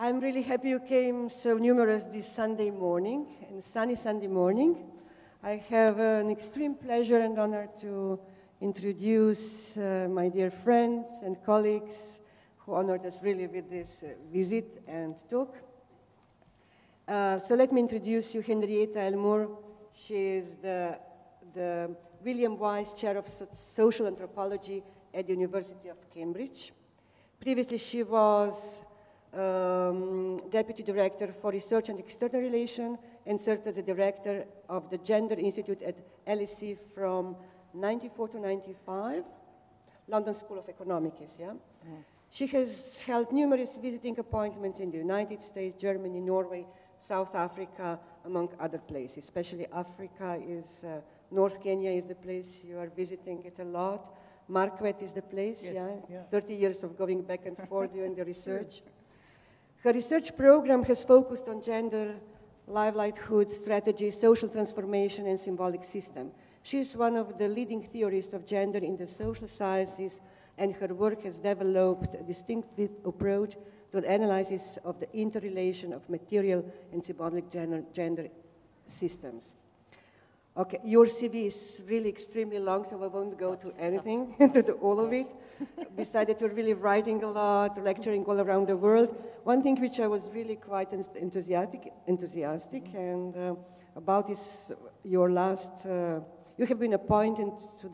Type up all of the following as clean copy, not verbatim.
I'm really happy you came so numerous this Sunday morning, and sunny Sunday morning. I have an extreme pleasure and honor to introduce my dear friends and colleagues who honored us really with this visit and talk. So let me introduce you Henrietta L. Moore. She is the William Wyse Chair of Social Anthropology at the University of Cambridge. Previously, she was Deputy Director for Research and External Relations and served as the Director of the Gender Institute at LSE from 94 to 95, London School of Economics, yeah? Mm. She has held numerous visiting appointments in the United States, Germany, Norway, South Africa, among other places. Especially Africa is, North Kenya is the place you are visiting it a lot. Marquette is the place, yes, yeah? 30 years of going back and forth doing the research. Her research program has focused on gender, livelihood, strategy, social transformation, and symbolic system. She is one of the leading theorists of gender in the social sciences, and her work has developed a distinctive approach to the analysis of the interrelation of material and symbolic gender systems. Okay, your CV is really extremely long, so I won't go to everything, to all of it. Besides that, you're really writing a lot, lecturing all around the world. One thing which I was really quite enthusiastic and about is your last, you have been appointed to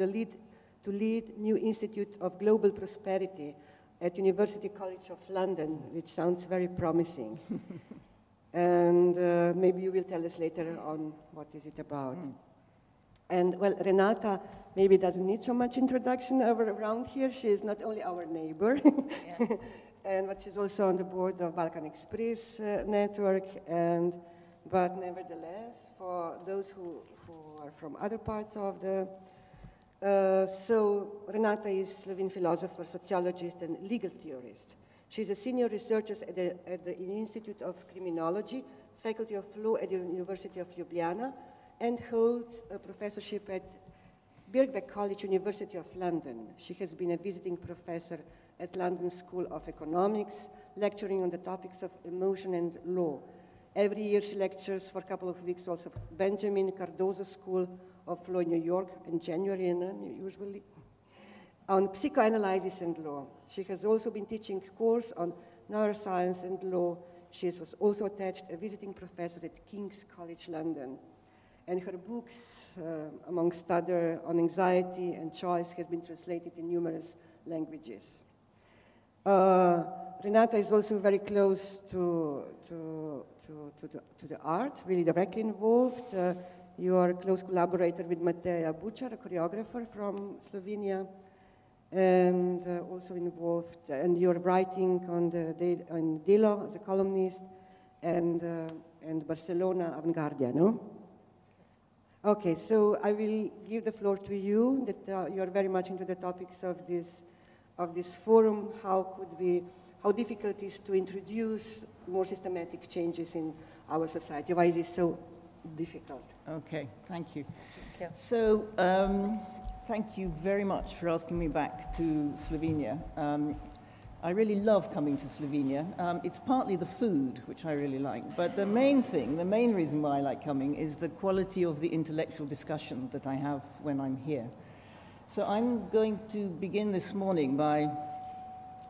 lead New Institute of Global Prosperity at University College of London, which sounds very promising. And maybe you will tell us later on what is it about. And well, Renata maybe doesn't need so much introduction around here. She is not only our neighbor, but she's also on the board of Balkan Express network. But nevertheless, for those who are from other parts of the, so Renata is a Slovene philosopher, sociologist, and legal theorist. She's a senior researcher at the Institute of Criminology, Faculty of Law at the University of Ljubljana, and holds a professorship at Birkbeck College, University of London. She has been a visiting professor at London School of Economics, lecturing on the topics of emotion and law. Every year she lectures for a couple of weeks also at Benjamin Cardozo School of Law in New York in January, usually, on psychoanalysis and law. She has also been teaching a course on neuroscience and law. She was also attached a visiting professor at King's College London. And her books, amongst other, on anxiety and choice, has been translated in numerous languages. Renata is also very close to the art, really directly involved. You are a close collaborator with Mateja Bučar, a choreographer from Slovenia, and also involved, and you're writing on Delo as a columnist, and Barcelona Avantgardia, no? Okay, so I will give the floor to you, that you are very much into the topics of this forum. How difficult it is to introduce more systematic changes in our society? Why is it so difficult? Okay, thank you. So, thank you very much for asking me back to Slovenia. I really love coming to Slovenia. It's partly the food, which I really like, but the main reason why I like coming is the quality of the intellectual discussion that I have when I'm here. So I'm going to begin this morning by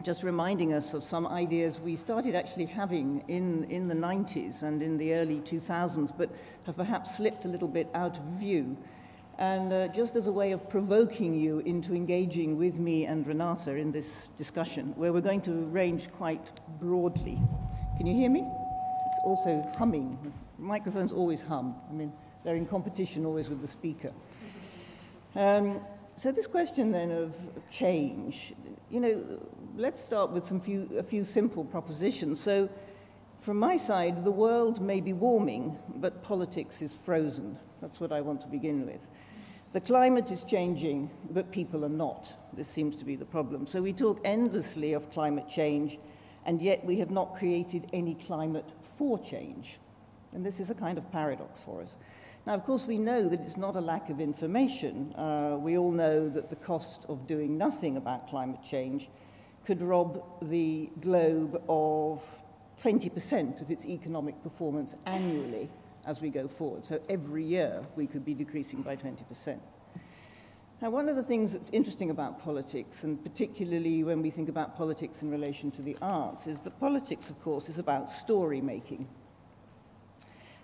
just reminding us of some ideas we started actually having in the 90s and in the early 2000s, but have perhaps slipped a little bit out of view. And just as a way of provoking you into engaging with me and Renata in this discussion, where we're going to range quite broadly. Can you hear me? It's also humming. Microphones always hum. I mean, they're in competition always with the speaker. So this question then of change, you know, let's start with a few simple propositions. So from my side, the world may be warming, but politics is frozen. That's what I want to begin with. The climate is changing, but people are not. This seems to be the problem. So we talk endlessly of climate change, and yet we have not created any climate for change. And this is a kind of paradox for us. Now, of course, we know that it's not a lack of information. We all know that the cost of doing nothing about climate change could rob the globe of 20% of its economic performance annually as we go forward. So every year we could be decreasing by 20%. Now, one of the things that's interesting about politics, and particularly when we think about politics in relation to the arts, is that politics, of course, is about story making.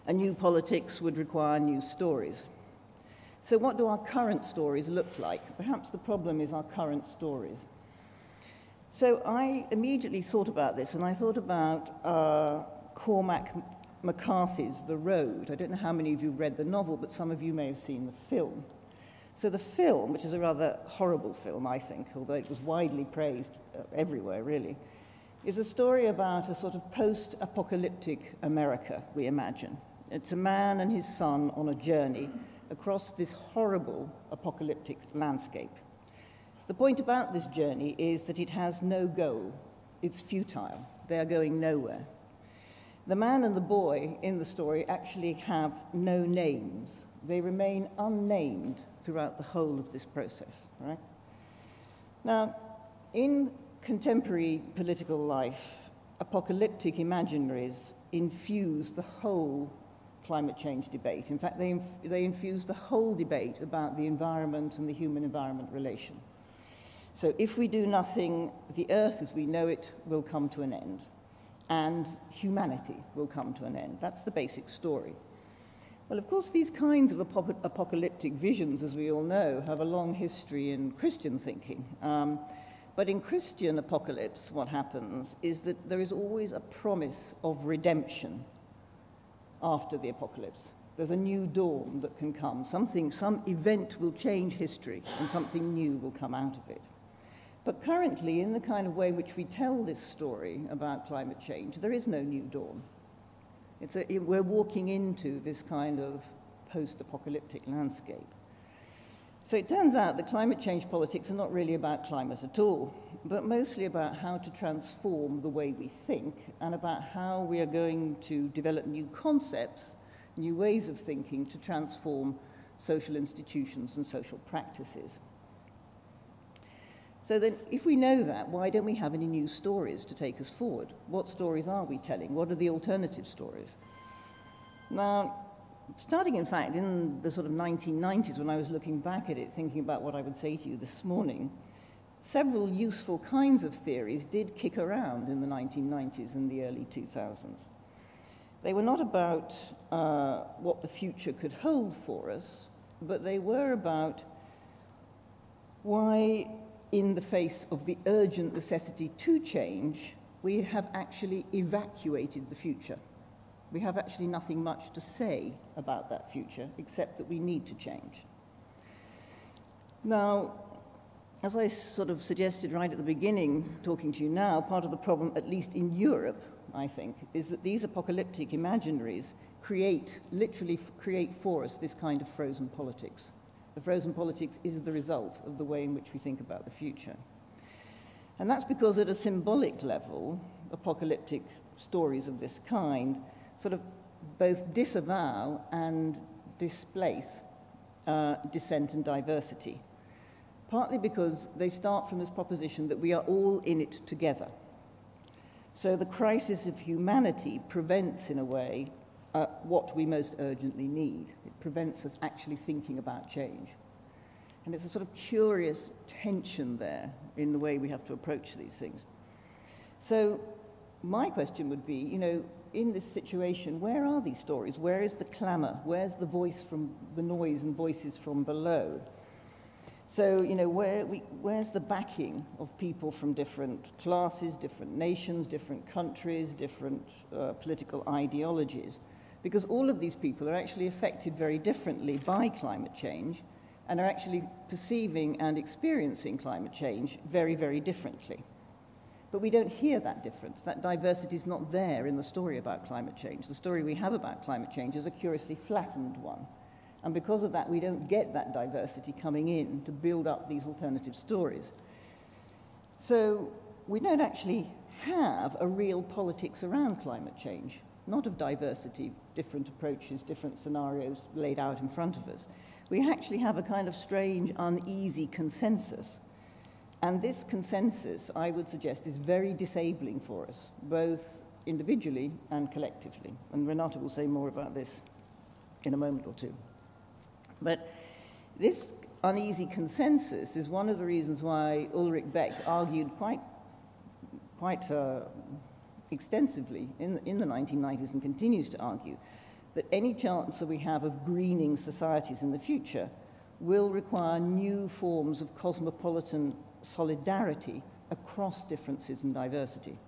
A new politics would require new stories. So what do our current stories look like? Perhaps the problem is our current stories. So I immediately thought about this, and I thought about Cormac McCarthy's The Road. I don't know how many of you have read the novel, but some of you may have seen the film. So the film, which is a rather horrible film, I think, although it was widely praised everywhere, really, is a story about a sort of post-apocalyptic America, we imagine. It's a man and his son on a journey across this horrible apocalyptic landscape. The point about this journey is that it has no goal. It's futile. They are going nowhere. The man and the boy in the story actually have no names. They remain unnamed throughout the whole of this process, right? Now, in contemporary political life, apocalyptic imaginaries infuse the whole climate change debate. In fact, they infuse the whole debate about the environment and the human-environment relation. So if we do nothing, the Earth as we know it will come to an end, and humanity will come to an end. That's the basic story. Well, of course, these kinds of apocalyptic visions, as we all know, have a long history in Christian thinking. But in Christian apocalypse, what happens is that there is always a promise of redemption after the apocalypse. There's a new dawn that can come. Some event will change history, and something new will come out of it. But currently, in the kind of way in which we tell this story about climate change, there is no new dawn. We're walking into this kind of post-apocalyptic landscape. So it turns out that climate change politics are not really about climate at all, but mostly about how to transform the way we think and about how we are going to develop new concepts, new ways of thinking to transform social institutions and social practices. So then, if we know that, why don't we have any new stories to take us forward? What stories are we telling? What are the alternative stories? Now, starting, in fact, in the sort of 1990s, when I was looking back at it, thinking about what I would say to you this morning, several useful kinds of theories did kick around in the 1990s and the early 2000s. They were not about what the future could hold for us, but they were about why, in the face of the urgent necessity to change, we have actually evacuated the future. We have actually nothing much to say about that future, except that we need to change. Now, as I sort of suggested right at the beginning, talking to you now, part of the problem, at least in Europe, I think, is that these apocalyptic imaginaries literally create for us this kind of frozen politics. The frozen politics is the result of the way in which we think about the future. And that's because at a symbolic level, apocalyptic stories of this kind sort of both disavow and displace dissent and diversity, partly because they start from this proposition that we are all in it together. So the crisis of humanity prevents, in a way, what we most urgently need. It prevents us actually thinking about change. And it's a sort of curious tension there in the way we have to approach these things. So my question would be, you know, in this situation, where are these stories? Where is the clamor? Where's the voice from the noise and voices from below? So, you know, where's the backing of people from different classes, different nations, different countries, different political ideologies? Because all of these people are actually affected very differently by climate change and are actually perceiving and experiencing climate change very, very differently. But we don't hear that difference. That diversity is not there in the story about climate change. The story we have about climate change is a curiously flattened one. And because of that, we don't get that diversity coming in to build up these alternative stories. So we don't actually have a real politics around climate change, not of diversity, different approaches, different scenarios laid out in front of us. We actually have a kind of strange, uneasy consensus. And this consensus, I would suggest, is very disabling for us, both individually and collectively. And Renata will say more about this in a moment or two. But this uneasy consensus is one of the reasons why Ulrich Beck argued quite extensively in the 1990s and continues to argue that any chance that we have of greening societies in the future will require new forms of cosmopolitan solidarity across differences and diversity.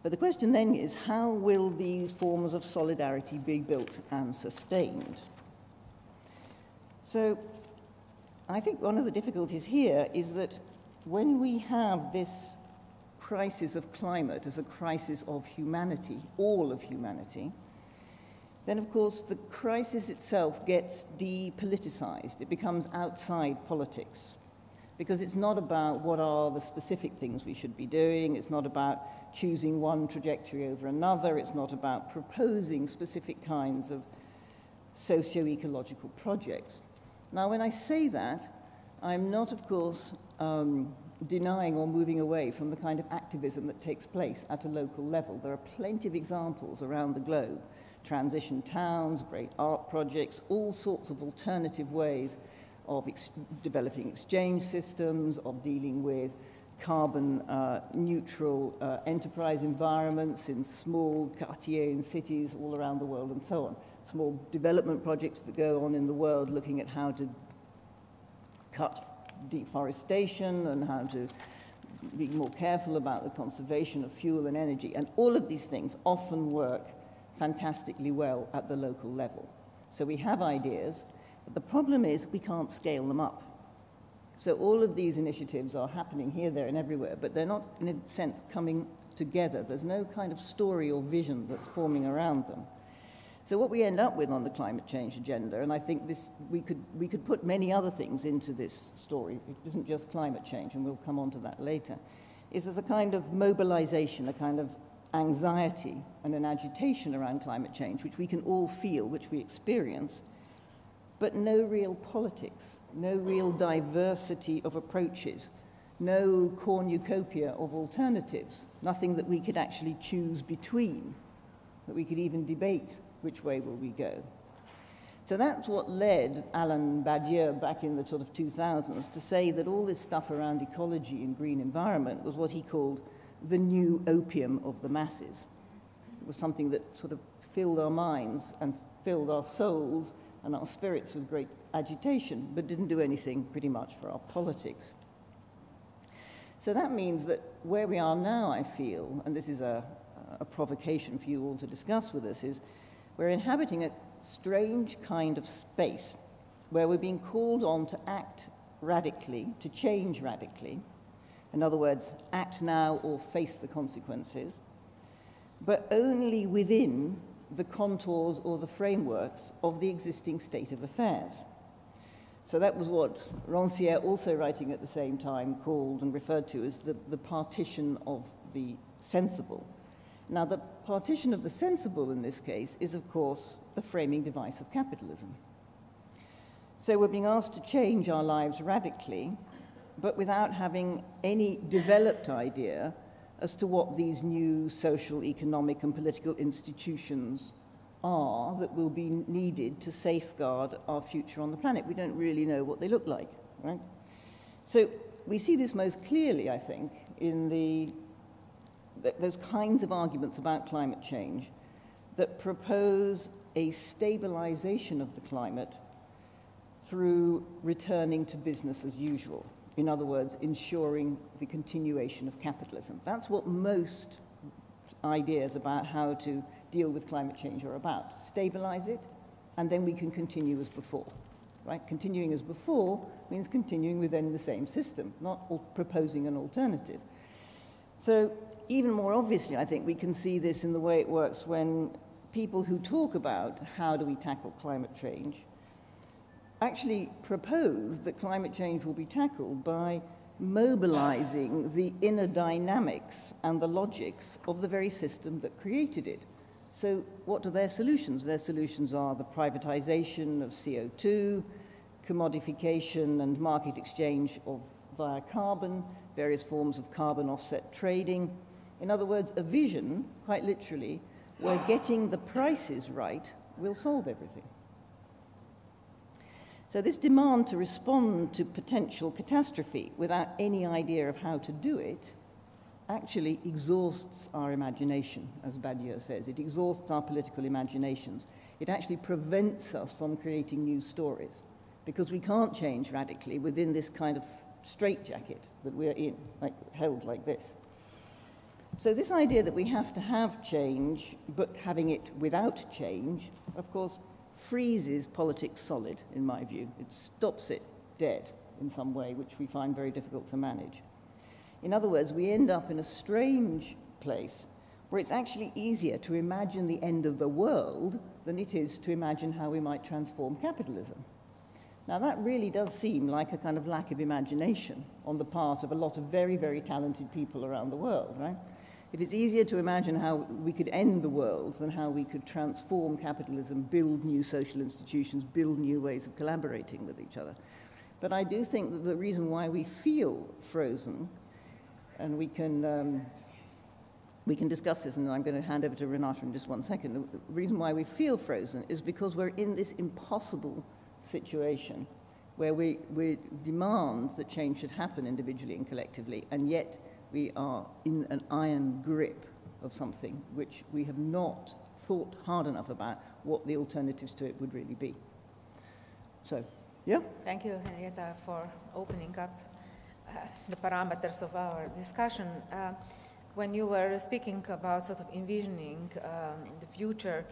But the question then is, how will these forms of solidarity be built and sustained? So I think one of the difficulties here is that when we have this crisis of climate as a crisis of humanity, all of humanity, then of course the crisis itself gets depoliticized. It becomes outside politics, because it's not about what are the specific things we should be doing. It's not about choosing one trajectory over another. It's not about proposing specific kinds of socio-ecological projects. Now, when I say that, I'm not, of course, denying or moving away from the kind of activism that takes place at a local level. There are plenty of examples around the globe: transition towns, great art projects, all sorts of alternative ways of developing exchange systems, of dealing with carbon neutral enterprise environments in small quartiers in cities all around the world, and so on. Small development projects that go on in the world looking at how to cut deforestation and how to be more careful about the conservation of fuel and energy. And all of these things often work fantastically well at the local level. So we have ideas, but the problem is we can't scale them up. So all of these initiatives are happening here, there, and everywhere, but they're not, in a sense, coming together. There's no kind of story or vision that's forming around them. So what we end up with on the climate change agenda, and I think this, we could put many other things into this story, it isn't just climate change, and we'll come on to that later, is there's a kind of mobilization, a kind of anxiety and an agitation around climate change, which we can all feel, which we experience, but no real politics, no real diversity of approaches, no cornucopia of alternatives, nothing that we could actually choose between, that we could even debate which way will we go. So that's what led Alain Badiou back in the sort of 2000s to say that all this stuff around ecology and green environment was what he called the new opium of the masses. It was something that sort of filled our minds and filled our souls and our spirits with great agitation, but didn't do anything pretty much for our politics. So that means that where we are now, I feel, and this is a provocation for you all to discuss with us, is we're inhabiting a strange kind of space where we're being called on to act radically, to change radically. In other words, act now or face the consequences, but only within the contours or the frameworks of the existing state of affairs. So that was what Rancière, also writing at the same time, called and referred to as the partition of the sensible. Now, the partition of the sensible in this case is, of course, the framing device of capitalism. So we're being asked to change our lives radically, but without having any developed idea as to what these new social, economic, and political institutions are that will be needed to safeguard our future on the planet. We don't really know what they look like, right? So we see this most clearly, I think, in those kinds of arguments about climate change that propose a stabilization of the climate through returning to business as usual. In other words, ensuring the continuation of capitalism. That's what most ideas about how to deal with climate change are about. Stabilize it, and then we can continue as before, right? Continuing as before means continuing within the same system, not proposing an alternative. So even more obviously, I think we can see this in the way it works when people who talk about how do we tackle climate change actually propose that climate change will be tackled by mobilizing the inner dynamics and the logics of the very system that created it. So what are their solutions? Their solutions are the privatization of CO2, commodification and market exchange via carbon, various forms of carbon offset trading, In other words, a vision, quite literally, where getting the prices right will solve everything. So this demand to respond to potential catastrophe without any idea of how to do it actually exhausts our imagination, as Badiou says. It exhausts our political imaginations. It actually prevents us from creating new stories because we can't change radically within this kind of straitjacket that we're in, held like this. So this idea that we have to have change, but having it without change, of course, freezes politics solid, in my view. It stops it dead in some way, which we find very difficult to manage. In other words, we end up in a strange place where it's actually easier to imagine the end of the world than it is to imagine how we might transform capitalism. Now, that really does seem like a kind of lack of imagination on the part of a lot of very, very talented people around the world, right? If it's easier to imagine how we could end the world than how we could transform capitalism, build new social institutions, build new ways of collaborating with each other. But I do think that the reason why we feel frozen, and we can discuss this, and I'm going to hand over to Renata in just one second. The reason why we feel frozen is because we're in this impossible situation where we demand that change should happen individually and collectively, and yet we are in an iron grip of something which we have not thought hard enough about what the alternatives to it would really be. So, yeah? Thank you, Henrietta, for opening up the parameters of our discussion. When you were speaking about sort of envisioning the future,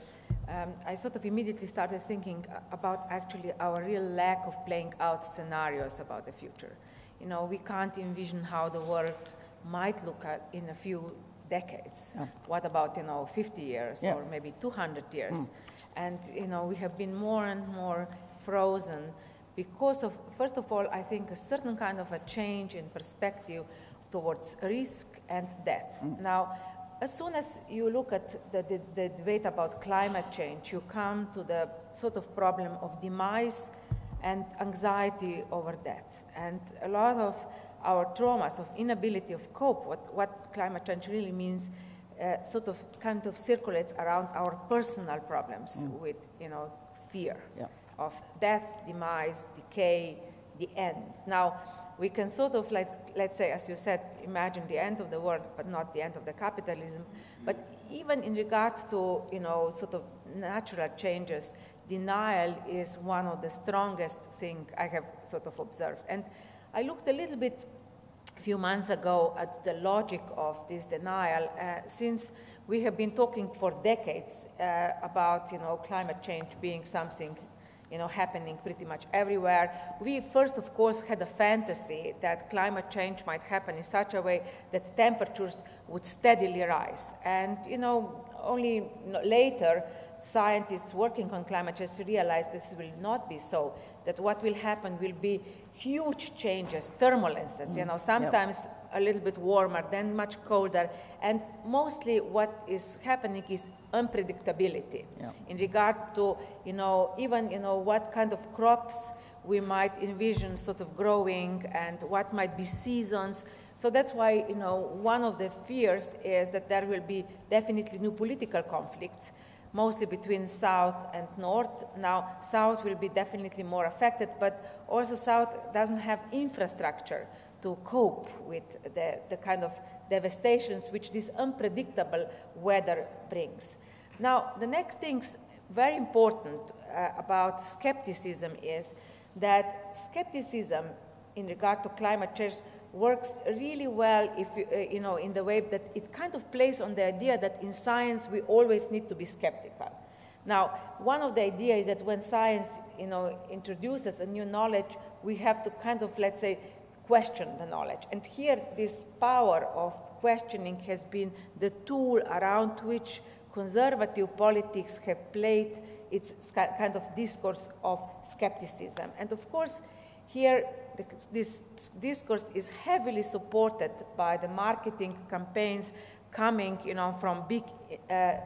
I sort of immediately started thinking about actually our real lack of playing out scenarios about the future. You know, we can't envision how the world might look at in a few decades. Yeah. What about, 50 years or maybe 200 years? And, we have been more and more frozen because of, first of all, I think a certain kind of a change in perspective towards risk and death. Now, as soon as you look at the debate about climate change, you come to the sort of problem of demise and anxiety over death. And a lot of our traumas of inability of cope, what climate change really means, sort of kind of circulates around our personal problems with, fear of death, demise, decay, the end. Now, we can sort of, let's say, as you said, imagine the end of the world, but not the end of the capitalism. But even in regard to, sort of natural changes, denial is one of the strongest things I have sort of observed. And I looked a little bit a few months ago at the logic of this denial, since we have been talking for decades about, climate change being something happening pretty much everywhere. We first, of course, had a fantasy that climate change might happen in such a way that temperatures would steadily rise. And, only later, scientists working on climate change realized this will not be so, that what will happen will be huge changes, turbulences, sometimes a little bit warmer, then much colder, and mostly what is happening is unpredictability in regard to, even, what kind of crops we might envision sort of growing and what might be seasons. So that's why, one of the fears is that there will be definitely new political conflicts, mostly between South and North. Now, South will be definitely more affected, but also South doesn't have infrastructure to cope with the kind of devastations which this unpredictable weather brings. Now, the next thing's very important about skepticism is that skepticism in regard to climate change works really well if in the way that it kind of plays on the idea that in science we always need to be skeptical. Now, one of the ideas is that when science introduces a new knowledge, we have to kind of, let's say, question the knowledge. And here this power of questioning has been the tool around which conservative politics have played its kind of discourse of skepticism. And of course, here this discourse is heavily supported by the marketing campaigns coming from big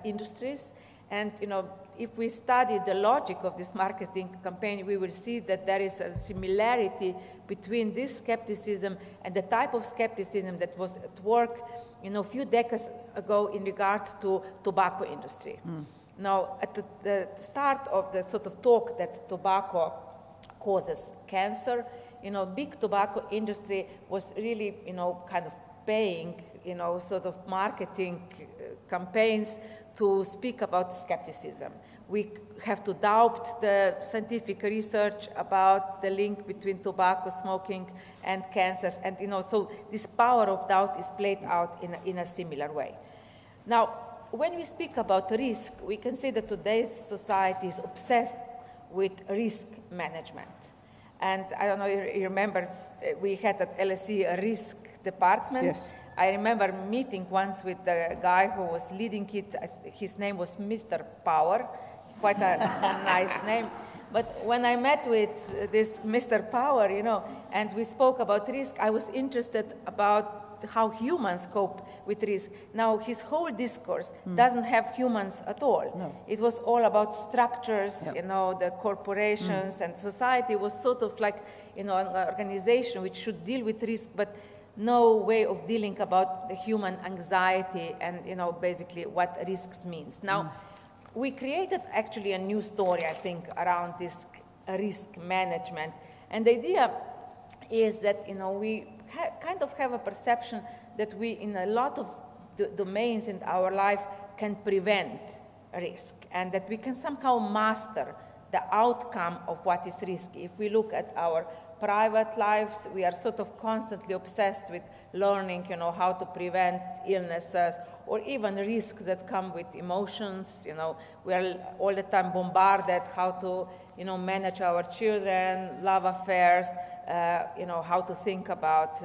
industries And, you know, if we study the logic of this marketing campaign, we will see that there is a similarity between this skepticism and the type of skepticism that was at work, you know, a few decades ago in regard to tobacco industry. Now, at the start of the sort of talk that tobacco causes cancer, you know, big tobacco industry was really, you know, kind of paying, you know, sort of marketing campaigns to speak about skepticism. We have to doubt the scientific research about the link between tobacco smoking and cancers. And, you know, so this power of doubt is played out in a similar way. Now, when we speak about risk, we can see that today's society is obsessed with risk management. And I don't know, you remember, we had at LSE a risk department. Yes. I remember meeting once with the guy who was leading it. His name was Mr. Power, quite a nice name. But when I met with this Mr. Power, you know, and we spoke about risk, I was interested about how humans cope with risk. Now, his whole discourse doesn't have humans at all. No. It was all about structures, you know, the corporations, and society was sort of like, you know, an organization which should deal with risk, but no way of dealing about the human anxiety and, you know, basically what risks means. Now, we created actually a new story, I think, around this risk management. And the idea is that, you know, we kind of have a perception that we, in a lot of domains in our life, can prevent risk, and that we can somehow master the outcome of what is risky. If we look at our private lives, we are sort of constantly obsessed with learning, you know, how to prevent illnesses or even risks that come with emotions. You know, we are all the time bombarded how to, you know, manage our children, love affairs, you know, how to think about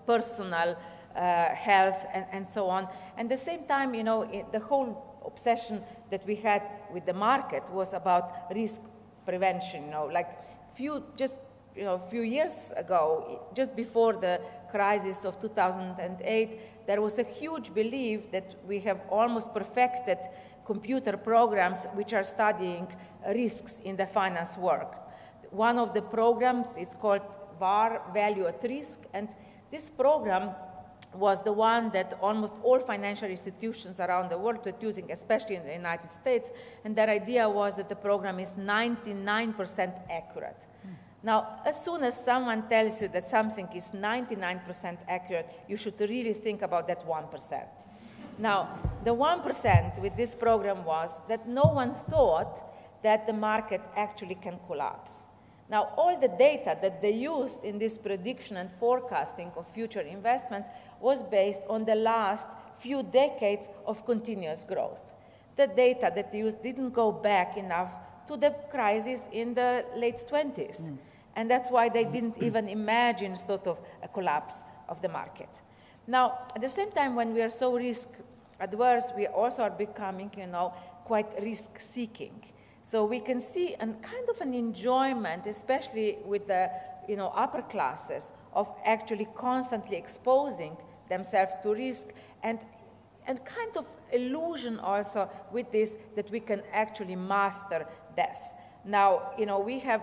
personal health and so on. And at the same time, you know, the whole obsession that we had with the market was about risk prevention. You know, like a few years ago, just before the crisis of 2008, there was a huge belief that we have almost perfected computer programs which are studying risks in the finance world. One of the programs is called VAR, Value at Risk, and this program was the one that almost all financial institutions around the world were using, especially in the United States, and their idea was that the program is 99% accurate. Now, as soon as someone tells you that something is 99% accurate, you should really think about that 1%. Now, the 1% with this program was that no one thought that the market actually can collapse. Now, all the data that they used in this prediction and forecasting of future investments was based on the last few decades of continuous growth. The data that they used didn't go back enough to the crisis in the late 20s. And that's why they didn't even imagine sort of a collapse of the market. Now, at the same time, when we are so risk adverse, we also are becoming, you know, quite risk-seeking. So we can see a kind of an enjoyment, especially with the, you know, upper classes, of actually constantly exposing themselves to risk, and kind of illusion also with this that we can actually master death. Now, you know, we have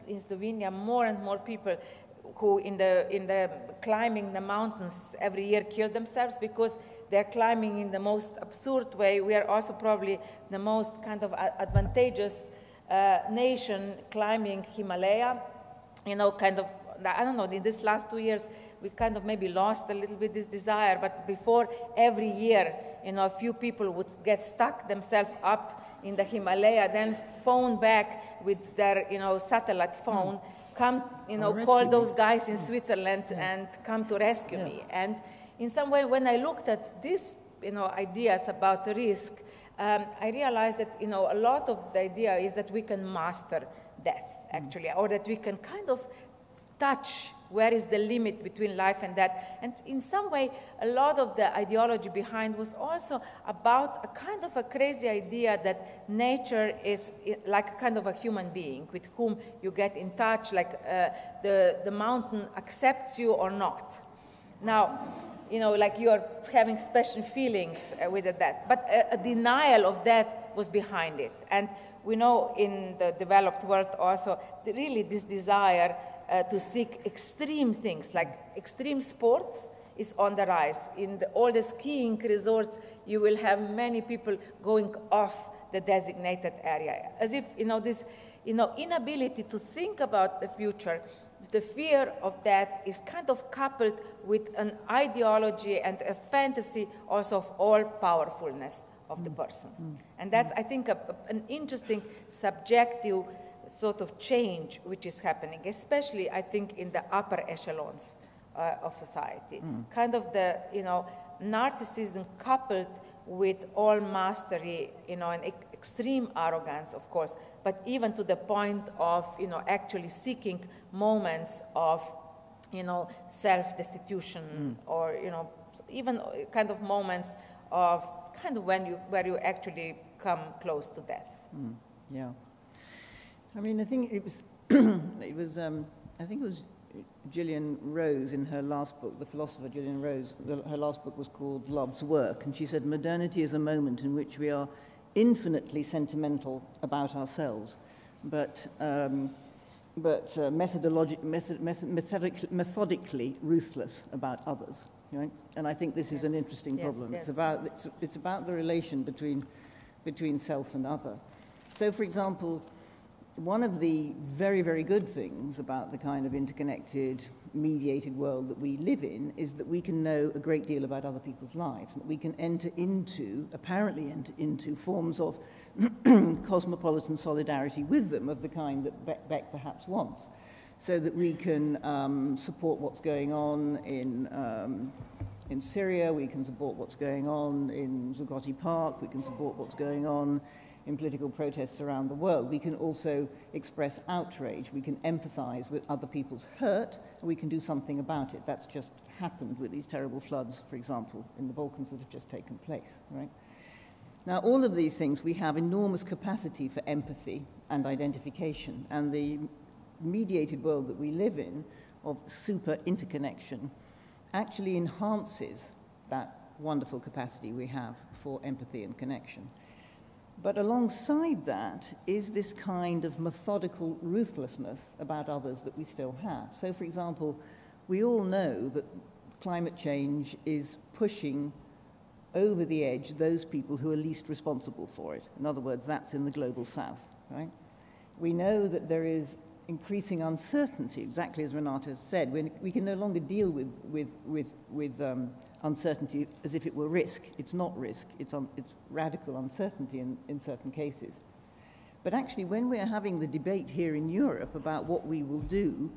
in Slovenia more and more people who in the climbing the mountains every year kill themselves because they're climbing in the most absurd way. We are also probably the most kind of advantageous nation climbing Himalaya. You know, kind of, I don't know, in these last 2 years, we kind of maybe lost a little bit this desire, but before, every year, you know, a few people would get stuck themselves up in the Himalaya, then phone back with their, you know, satellite phone, come, you know, call those guys in Switzerland and come to rescue me. And in some way, when I looked at these, you know, ideas about risk, I realized that, you know, a lot of the idea is that we can master death, actually, or that we can kind of touch where is the limit between life and death. And in some way, a lot of the ideology behind was also about a kind of a crazy idea that nature is like a kind of a human being with whom you get in touch, like the mountain accepts you or not. Now, you know, like you're having special feelings with that. But a denial of that was behind it. And we know in the developed world also, really this desire to seek extreme things, like extreme sports is on the rise. In all the skiing resorts, you will have many people going off the designated area, as if, you know, this, you know, inability to think about the future, the fear of that is kind of coupled with an ideology and a fantasy also of all powerfulness of the person. And that's, I think, an interesting subjective sort of change which is happening, especially, I think, in the upper echelons of society. Kind of the, you know, narcissism coupled with all mastery, you know, and extreme arrogance, of course, but even to the point of, you know, actually seeking moments of, you know, self-destitution or, you know, even kind of moments of kind of where you actually come close to death. Yeah. I mean, I think it was, I think it was Gillian Rose in her last book, the philosopher Gillian Rose, her last book was called Love's Work, and she said, modernity is a moment in which we are infinitely sentimental about ourselves, but methodically ruthless about others. Right? And I think this is an interesting problem. Yes. It's about the relation between self and other. So, for example, one of the very, very good things about the kind of interconnected, mediated world that we live in is that we can know a great deal about other people's lives, and that we can apparently enter into forms of cosmopolitan solidarity with them of the kind that Beck perhaps wants, so that we can support what's going on in Syria, we can support what's going on in Zuccotti Park, we can support what's going on in political protests around the world. We can also express outrage. We can empathize with other people's hurt, and we can do something about it. That's just happened with these terrible floods, for example, in the Balkans that have just taken place, right? Now, all of these things, we have enormous capacity for empathy and identification, and the mediated world that we live in of super interconnection actually enhances that wonderful capacity we have for empathy and connection. But alongside that is this kind of methodical ruthlessness about others that we still have. So, for example, we all know that climate change is pushing over the edge those people who are least responsible for it. In other words, that's in the global south, right? We know that there is increasing uncertainty, exactly as Renata has said. We can no longer deal with uncertainty as if it were risk. It's not risk. It's radical uncertainty in certain cases. But actually, when we're having the debate here in Europe about what we will do,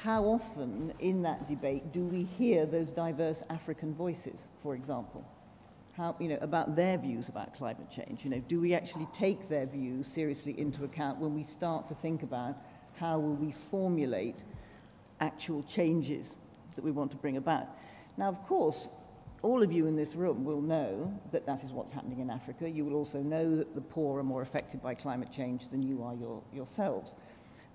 how often in that debate do we hear those diverse African voices, for example? How, you know, about their views about climate change? You know, do we actually take their views seriously into account when we start to think about how will we formulate actual changes that we want to bring about? Now, of course, all of you in this room will know that that is what's happening in Africa. You will also know that the poor are more affected by climate change than you are yourselves.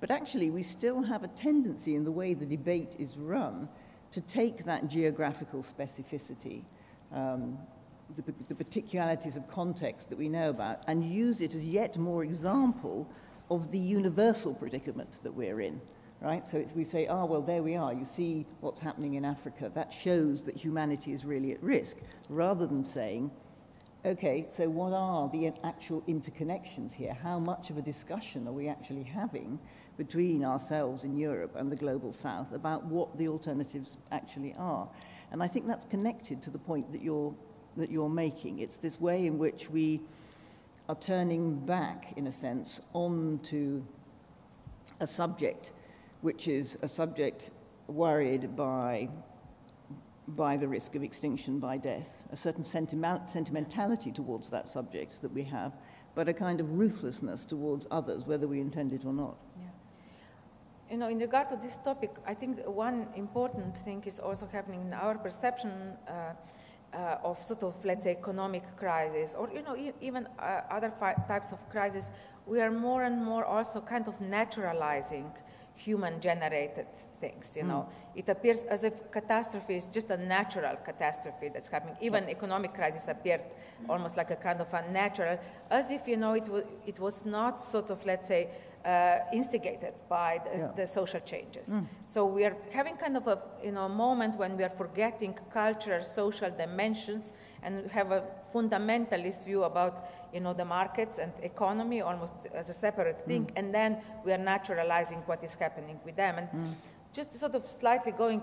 But actually, we still have a tendency in the way the debate is run to take that geographical specificity, the particularities of context that we know about, and use it as yet more example of the universal predicament that we're in, right? So we say, oh, well, there we are. You see what's happening in Africa. That shows that humanity is really at risk, rather than saying, okay, so what are the actual interconnections here? How much of a discussion are we actually having between ourselves in Europe and the global south about what the alternatives actually are? And I think that's connected to the point that you're making. It's this way in which we are turning back, in a sense, onto a subject which is a subject worried by the risk of extinction by death, a certain sentimentality towards that subject that we have, but a kind of ruthlessness towards others, whether we intend it or not. Yeah. You know, in regard to this topic, I think one important thing is also happening in our perception of sort of, let's say, economic crisis, or, you know, even other types of crisis. We are more and more also kind of naturalizing human-generated things, you know. It appears as if catastrophe is just a natural catastrophe that's happening. Even economic crisis appeared almost like a kind of a natural, as if, you know, it was not sort of, let's say, instigated by the social changes. So we are having kind of a, you know, moment when we are forgetting cultural, social dimensions and have a fundamentalist view about, you know, the markets and economy almost as a separate thing, and then we are naturalizing what is happening with them. And just sort of slightly going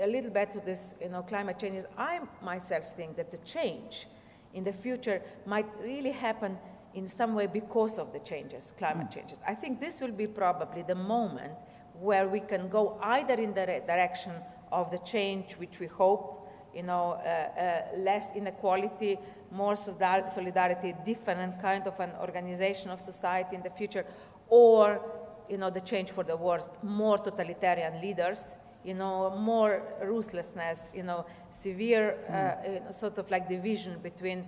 a little bit to this, you know, climate changes, I myself think that the change in the future might really happen in some way because of the changes, climate changes. I think this will be probably the moment where we can go either in the direction of the change which we hope, you know, less inequality, more solidarity, different kind of an organization of society in the future, or, you know, the change for the worst, more totalitarian leaders, you know, more ruthlessness, you know, severe sort of like division between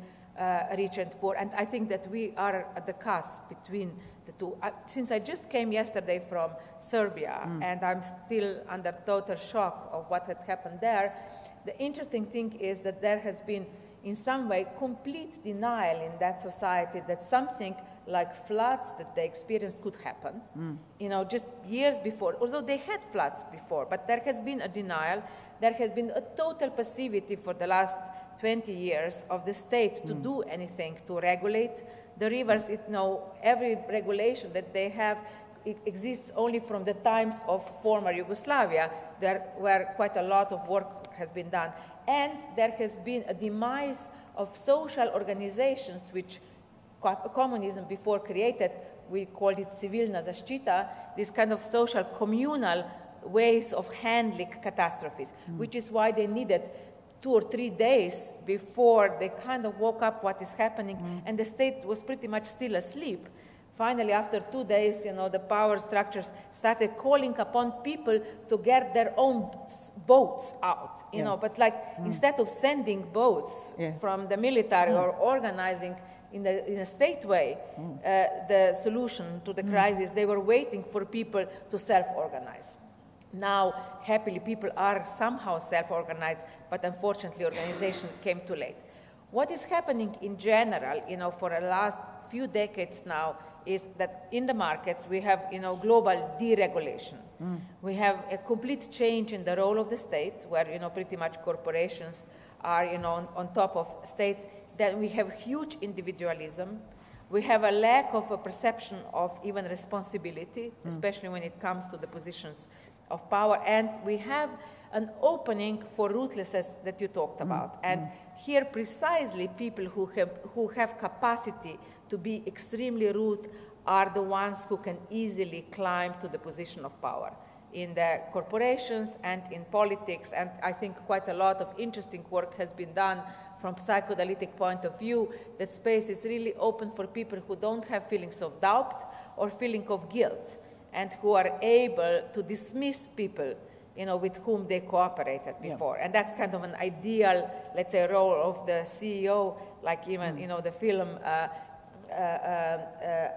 rich and poor. And I think that we are at the cusp between the two. Since I just came yesterday from Serbia, and I'm still under total shock of what had happened there, the interesting thing is that there has been, in some way, complete denial in that society that something like floods that they experienced could happen, you know, just years before, although they had floods before, but there has been a denial. There has been a total passivity for the last 20 years of the state to do anything to regulate the rivers. You know, every regulation that they have, it exists only from the times of former Yugoslavia, where quite a lot of work has been done. And there has been a demise of social organizations which communism before created. We called it civilna zaštita, this kind of social communal ways of handling catastrophes, which is why they needed 2 or 3 days before they kind of woke up what is happening, and the state was pretty much still asleep. Finally, after 2 days, you know, the power structures started calling upon people to get their own boats out, you know, but like instead of sending boats from the military or organizing in a state way the solution to the crisis, they were waiting for people to self-organize. Now, happily, people are somehow self-organized, but unfortunately, organization came too late. What is happening in general, you know, for the last few decades now, is that in the markets we have, you know, global deregulation. We have a complete change in the role of the state, where, you know, pretty much corporations are, you know, on top of states. Then we have huge individualism. We have a lack of a perception of even responsibility, especially when it comes to the positions of power. And we have an opening for ruthlessness that you talked about. And here precisely people who have capacity to be extremely rude are the ones who can easily climb to the position of power in the corporations and in politics. And I think quite a lot of interesting work has been done from psychoanalytic point of view, that space is really open for people who don't have feelings of doubt or feeling of guilt, and who are able to dismiss people, you know, with whom they cooperated before. And that's kind of an ideal, let's say, role of the CEO, like even, you know, the film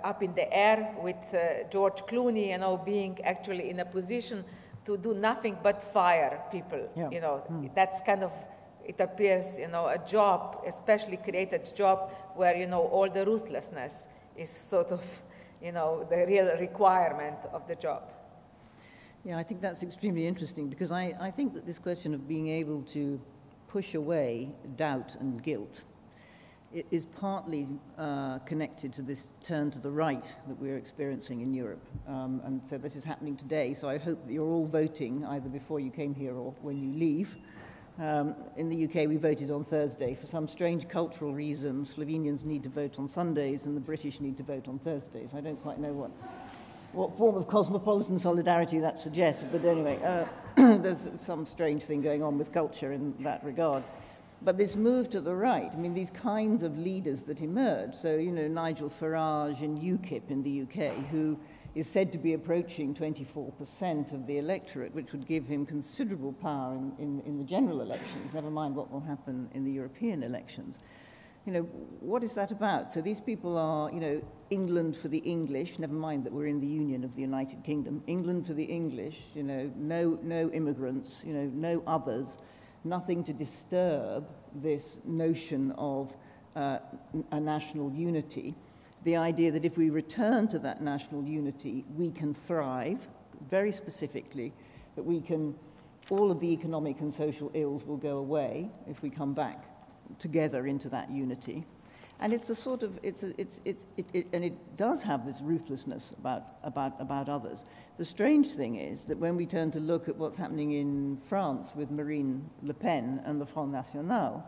Up in the Air with George Clooney, you know, being actually in a position to do nothing but fire people, you know. That's kind of, it appears, you know, a job, especially created job, where, you know, all the ruthlessness is sort of, you know, the real requirement of the job. Yeah, I think that's extremely interesting, because I think that this question of being able to push away doubt and guilt is partly connected to this turn to the right that we're experiencing in Europe. And so this is happening today, so I hope that you're all voting either before you came here or when you leave. In the UK, we voted on Thursday. For some strange cultural reason, Slovenians need to vote on Sundays and the British need to vote on Thursdays. I don't quite know what form of cosmopolitan solidarity that suggests, but anyway, there's some strange thing going on with culture in that regard. But this move to the right, I mean, these kinds of leaders that emerge, so, you know, Nigel Farage in UKIP in the UK, who is said to be approaching 24% of the electorate, which would give him considerable power in the general elections, never mind what will happen in the European elections. you know, what is that about? So these people are, you know, England for the English, never mind that we're in the Union of the United Kingdom, England for the English, you know, no immigrants, you know, no others, nothing to disturb this notion of a national unity. The idea that if we return to that national unity, we can thrive, very specifically, that we can, all of the economic and social ills will go away if we come back together into that unity. And it's a sort of, and it does have this ruthlessness about others. The strange thing is that when we turn to look at what's happening in France with Marine Le Pen and the Front National,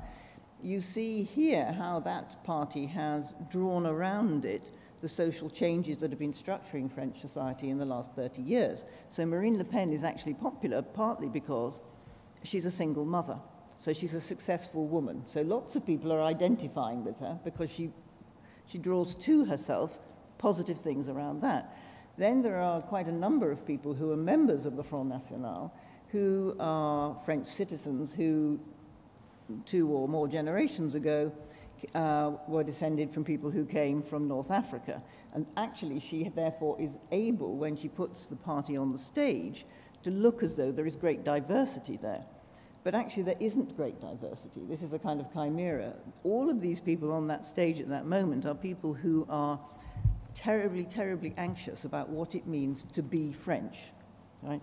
you see here how that party has drawn around it the social changes that have been structuring French society in the last 30 years. So Marine Le Pen is actually popular partly because she's a single mother. So she's a successful woman. So lots of people are identifying with her because she draws to herself positive things around that. Then there are quite a number of people who are members of the Front National who are French citizens who 2 or more generations ago were descended from people who came from North Africa. And actually she therefore is able, when she puts the party on the stage, to look as though there is great diversity there. But actually there isn't great diversity. This is a kind of chimera. All of these people on that stage at that moment are people who are terribly, terribly anxious about what it means to be French, right?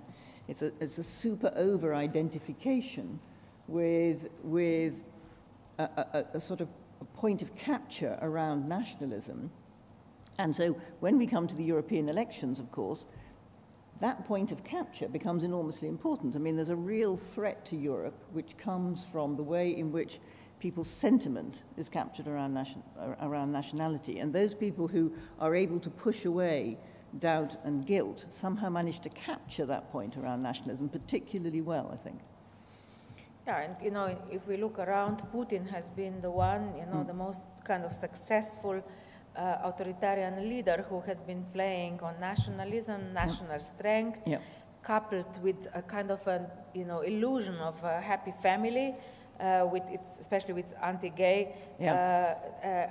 It's a super over-identification with a sort of a point of capture around nationalism. And so when we come to the European elections, of course, that point of capture becomes enormously important. I mean, there's a real threat to Europe which comes from the way in which people's sentiment is captured around nationality. And those people who are able to push away doubt and guilt somehow manage to capture that point around nationalism particularly well, I think. Yeah, and you know, if we look around, Putin has been the one, you know, the most kind of successful authoritarian leader who has been playing on nationalism, national strength, coupled with a kind of an, you know, illusion of a happy family, with its, especially with anti-gay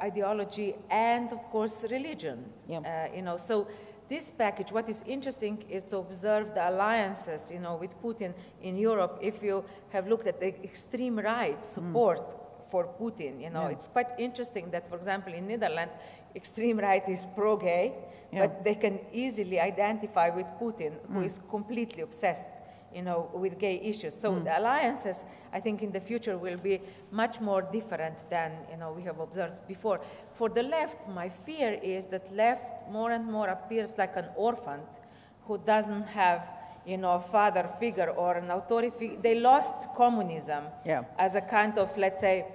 ideology, and of course religion. You know, so this package, what is interesting is to observe the alliances, you know, with Putin in Europe. If you have looked at the extreme right support for Putin, you know, it's quite interesting that, for example, in Netherlands, extreme right is pro-gay, but they can easily identify with Putin, who is completely obsessed, you know, with gay issues. So the alliances, I think, in the future will be much more different than, you know, we have observed before. For the left, my fear is that left more and more appears like an orphan who doesn't have, you know, a father figure or an authority figure. They lost communism as a kind of, let's say,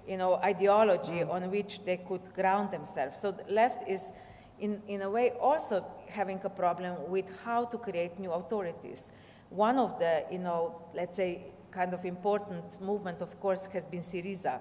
you know, ideology on which they could ground themselves. So the left is, in a way, also having a problem with how to create new authorities. One of the, you know, let's say, kind of important movement, of course, has been Syriza.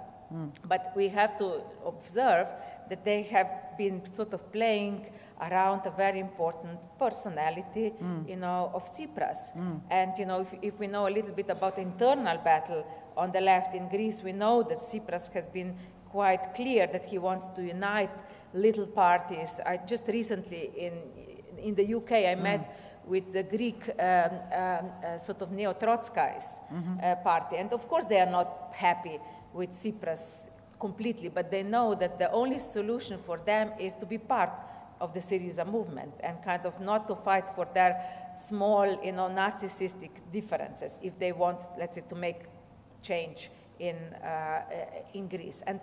But we have to observe that they have been sort of playing around a very important personality, you know, of Tsipras. And, you know, if we know a little bit about the internal battle on the left in Greece, we know that Tsipras has been quite clear that he wants to unite little parties. I just recently in the UK, I met with the Greek sort of neo-Trotskyites party. And of course they are not happy with Tsipras completely, but they know that the only solution for them is to be part of the Syriza movement and kind of not to fight for their small, you know, narcissistic differences if they want, let's say, to make change in Greece. And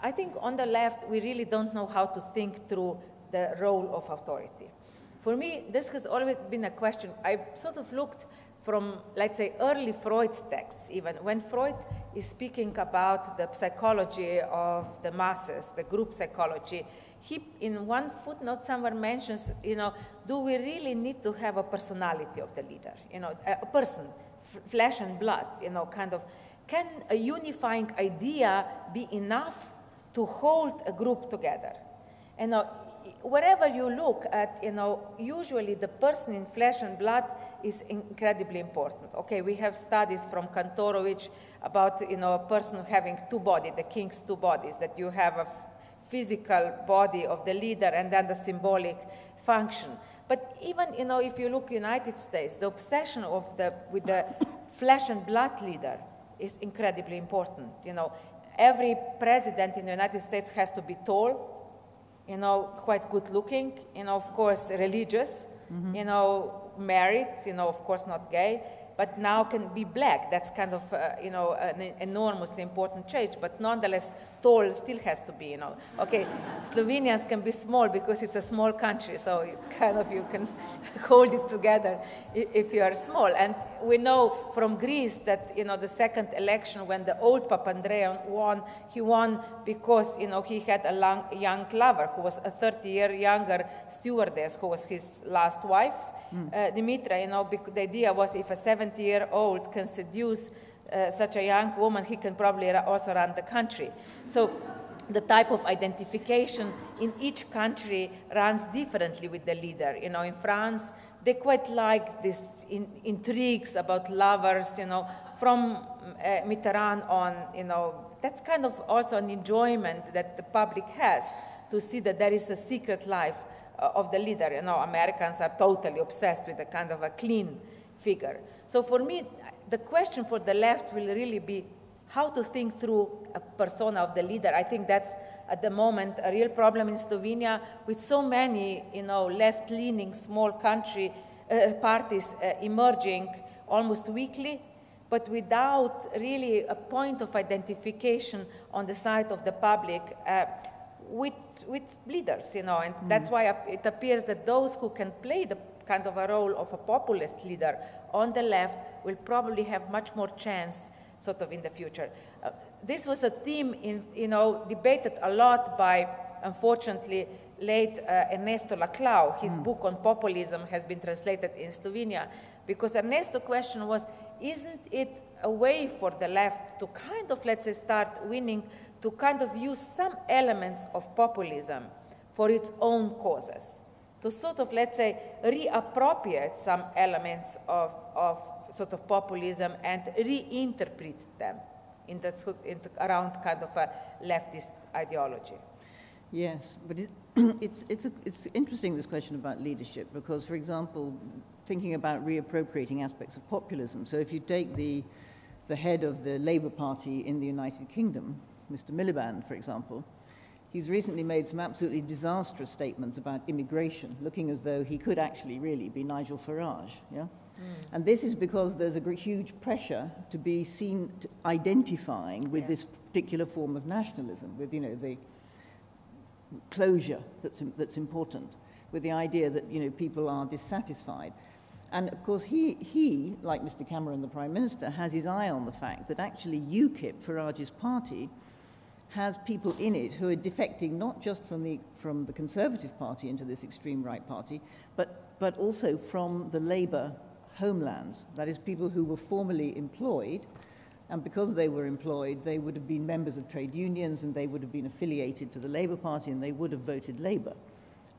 I think on the left, we really don't know how to think through the role of authority. For me, this has always been a question. I sort of looked from, let's say, early Freud's texts, even when Freud is speaking about the psychology of the masses, the group psychology, he, in one footnote somewhere mentions, you know, do we really need to have a personality of the leader? You know, a person, flesh and blood, you know, kind of, can a unifying idea be enough to hold a group together? And wherever you look at, usually the person in flesh and blood is incredibly important. Okay, we have studies from Kantorowicz about, a person having two bodies, the king's two bodies, that you have a physical body of the leader and then the symbolic function. But even, if you look United States, the obsession with the flesh and blood leader is incredibly important. Every president in the United States has to be tall, quite good looking, of course, religious, married, of course not gay, but now can be black. That's kind of, an enormously important change, but nonetheless, tall still has to be, Okay, Slovenians can be small because it's a small country, so it's kind of, you can hold it together if you are small. And we know from Greece that, the second election when the old Papandreou won, he won because, he had a young lover who was a 30-year younger stewardess who was his last wife. Dimitra, the idea was if a 70-year-old can seduce such a young woman, he can probably also run the country. So the type of identification in each country runs differently with the leader. In France, they quite like these intrigues about lovers, from Mitterrand on, that's kind of also an enjoyment that the public has to see that there is a secret life of the leader. Americans are totally obsessed with a kind of a clean figure. So for me, the question for the left will really be how to think through a persona of the leader. I think that's, at the moment, a real problem in Slovenia with so many, left-leaning small country parties emerging almost weekly, but without really a point of identification on the side of the public with leaders, and that's why it appears that those who can play the kind of a role of a populist leader on the left will probably have much more chance sort of in the future. This was a theme debated a lot by, unfortunately, late Ernesto Laclau. His book on populism has been translated in Slovenia, because Ernesto's question was, isn't it a way for the left to kind of, let's say, start winning, to kind of use some elements of populism for its own causes, to sort of, let's say, reappropriate some elements of sort of populism and reinterpret them around kind of a leftist ideology. Yes, but it's interesting, this question about leadership, because, for example, thinking about reappropriating aspects of populism, so if you take the head of the Labour Party in the United Kingdom, Mr. Miliband, for example, he's recently made some absolutely disastrous statements about immigration, looking as though he could actually really be Nigel Farage, yeah? And this is because there's a huge pressure to be seen identifying with this particular form of nationalism, with, the closure that's important, with the idea that, people are dissatisfied. And of course, he, like Mr. Cameron, the Prime Minister, has his eye on the fact that actually UKIP, Farage's party, has people in it who are defecting not just from the Conservative Party into this extreme right party, but also from the Labour homelands. That is, people who were formerly employed, and because they were employed, they would have been members of trade unions, and they would have been affiliated to the Labour Party, and they would have voted Labour.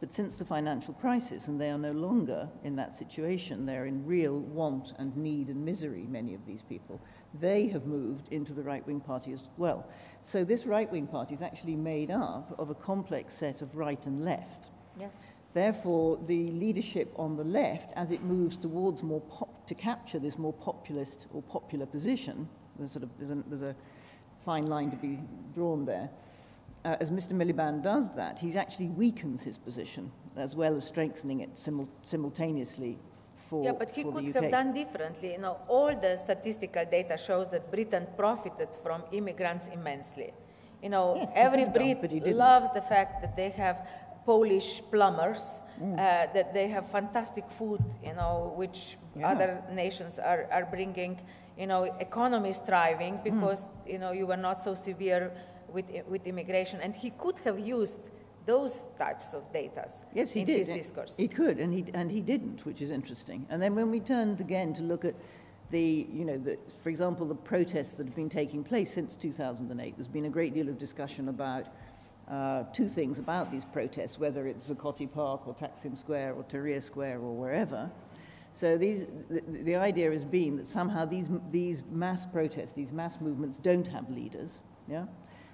But since the financial crisis, and they are no longer in that situation, they're in real want and need and misery, many of these people, they have moved into the right-wing party as well. So this right-wing party is actually made up of a complex set of right and left. Yes. Therefore, the leadership on the left, as it moves towards to capture this more populist or popular position, there's a fine line to be drawn there. As Mr. Miliband does that, he actually weakens his position as well as strengthening it simultaneously for the UK. Yeah, but he could have done differently. All the statistical data shows that Britain profited from immigrants immensely. Yes, every Brit loves the fact that they have Polish plumbers, that they have fantastic food, which other nations are bringing. Economy is thriving because, you were not so severe with immigration. And he could have used those types of data in his discourse. He could, and he didn't, which is interesting. And then when we turned again to look at for example, the protests that have been taking place since 2008, there's been a great deal of discussion about two things about these protests, whether it's Zuccotti Park or Taksim Square or Tahrir Square or wherever. So the idea has been that somehow these mass protests, these mass movements don't have leaders, yeah?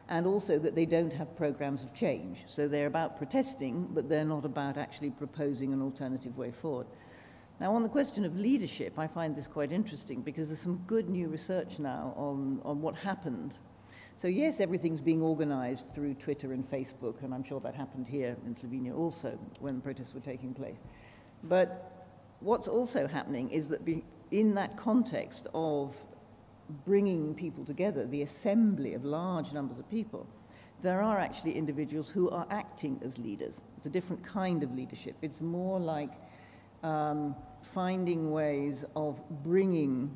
And also that they don't have programs of change. So they're about protesting, but they're not about actually proposing an alternative way forward. Now, on the question of leadership, I find this quite interesting because there's some good new research now on what happened. So yes, everything's being organized through Twitter and Facebook, and I'm sure that happened here in Slovenia also when protests were taking place. But what's also happening is that in that context of bringing people together, the assembly of large numbers of people, there are actually individuals who are acting as leaders. It's a different kind of leadership. It's more like finding ways of bringing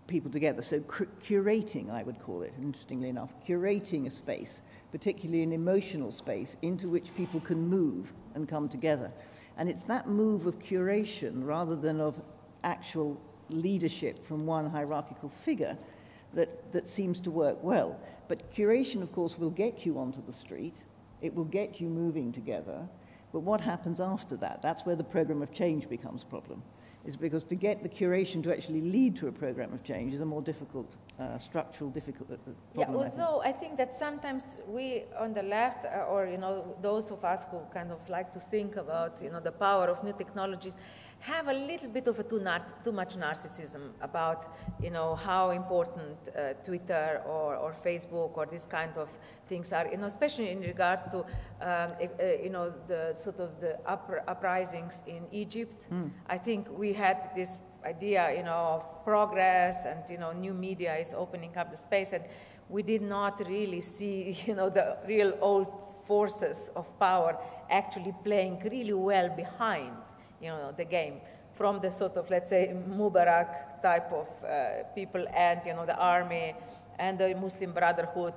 people together. So curating, I would call it, interestingly enough, curating a space, particularly an emotional space, into which people can move and come together. And it's that move of curation rather than of actual leadership from one hierarchical figure that seems to work well. But curation, of course, will get you onto the street. It will get you moving together. But what happens after that? That's where the program of change becomes a problem. Is because to get the curation to actually lead to a program of change is a more difficult, structural problem. Yeah, although I think that sometimes we on the left, or those of us who kind of like to think about the power of new technologies, have a little bit of a too much narcissism about how important Twitter or Facebook or this kind of things are, especially in regard to the sort of the uprisings in Egypt. I think we had this idea of progress and new media is opening up the space, and we did not really see the real old forces of power actually playing really well behind the game, from the sort of, let's say, Mubarak type of people and, the army and the Muslim Brotherhood,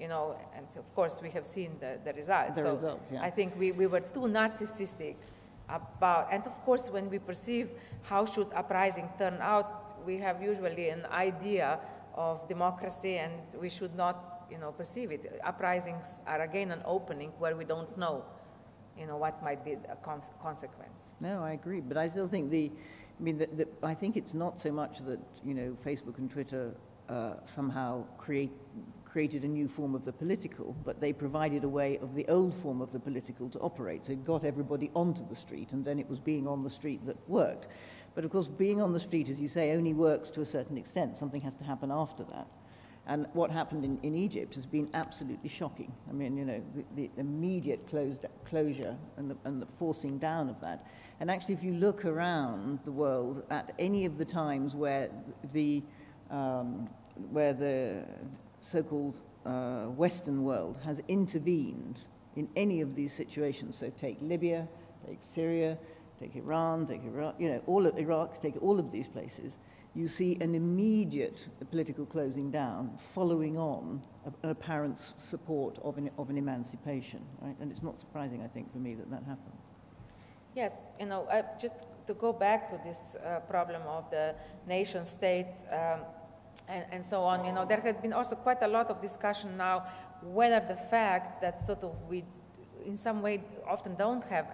and of course we have seen the results. Yeah. I think we were too narcissistic about, and of course when we perceive how should uprising turn out, we have usually an idea of democracy and we should not, perceive it. Uprisings are again an opening where we don't know what might be a consequence. No, I agree, but I still think I think it's not so much that Facebook and Twitter somehow created a new form of the political, but they provided a way of the old form of the political to operate. So it got everybody onto the street, and then it was being on the street that worked. But of course, being on the street, as you say, only works to a certain extent. Something has to happen after that. And what happened in Egypt has been absolutely shocking. I mean, the immediate closure and the forcing down of that. And actually, if you look around the world at any of the times where the so-called Western world has intervened in any of these situations, so take Libya, take Syria, take Iran, take Iraq, all of Iraq, take all of these places, you see an immediate political closing down following on an apparent support of an emancipation, right? And it's not surprising, I think, for me that happens. Yes, just to go back to this problem of the nation state and so on, there has been also quite a lot of discussion now whether the fact that sort of we in some way often don't have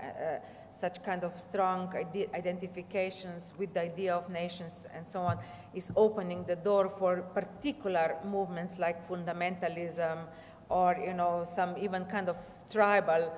such kind of strong identifications with the idea of nations and so on is opening the door for particular movements like fundamentalism or some even kind of tribal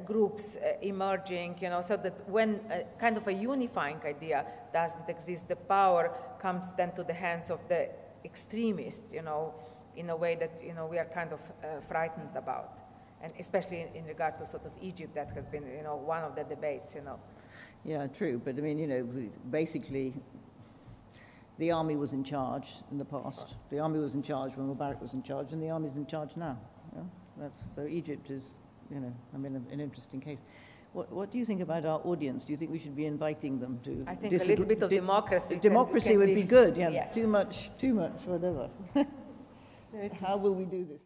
groups emerging, so that when kind of a unifying idea doesn't exist, the power comes then to the hands of the extremists, in a way that we are kind of frightened about. And especially in regard to sort of Egypt, that has been, one of the debates, Yeah, true. But I mean, basically, the army was in charge in the past. The army was in charge when Mubarak was in charge, and the army's in charge now. Yeah? So Egypt is, an interesting case. What do you think about our audience? Do you think we should be inviting them to? I think a little bit of democracy. Democracy would be good. Yeah. Yes. Too much, whatever. How will we do this?